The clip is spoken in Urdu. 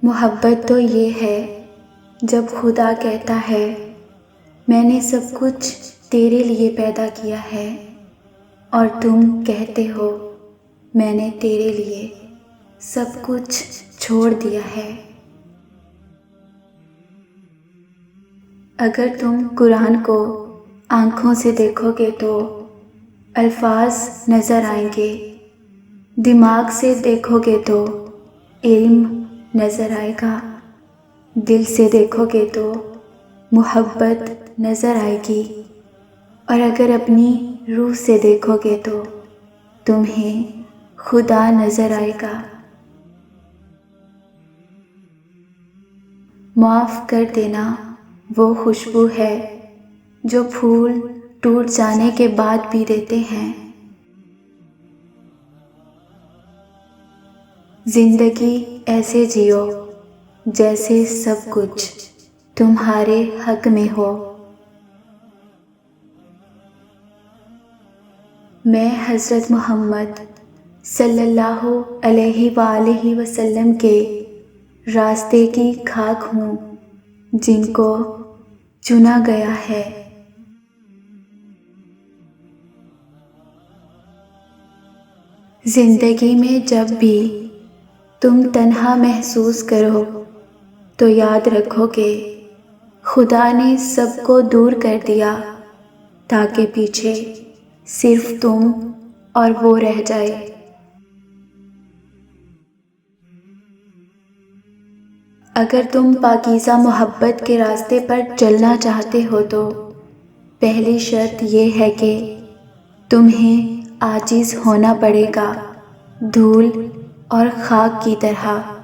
محبت تو یہ ہے جب خدا کہتا ہے میں نے سب کچھ تیرے لیے پیدا کیا ہے، اور تم کہتے ہو میں نے تیرے لیے سب کچھ چھوڑ دیا ہے۔ اگر تم قرآن کو آنکھوں سے دیکھو گے تو الفاظ نظر آئیں گے، دماغ سے دیکھو گے تو علم نظر آئے گا، دل سے دیکھو گے تو محبت نظر آئے گی، اور اگر اپنی روح سے دیکھو گے تو تمہیں خدا نظر آئے گا۔ معاف کر دینا وہ خوشبو ہے جو پھول ٹوٹ جانے کے بعد بھی دیتے ہیں۔ زندگی ایسے جیو جیسے سب کچھ تمہارے حق میں ہو۔ میں حضرت محمد صلی اللہ علیہ وآلہ وسلم کے راستے کی خاک ہوں جن کو چنا گیا ہے۔ زندگی میں جب بھی تم تنہا محسوس کرو تو یاد رکھو کہ خدا نے سب کو دور کر دیا تاکہ پیچھے صرف تم اور وہ رہ جائے۔ اگر تم پاکیزہ محبت کے راستے پر چلنا چاہتے ہو تو پہلی شرط یہ ہے کہ تمہیں عاجز ہونا پڑے گا، دھول اور خاک کی طرح۔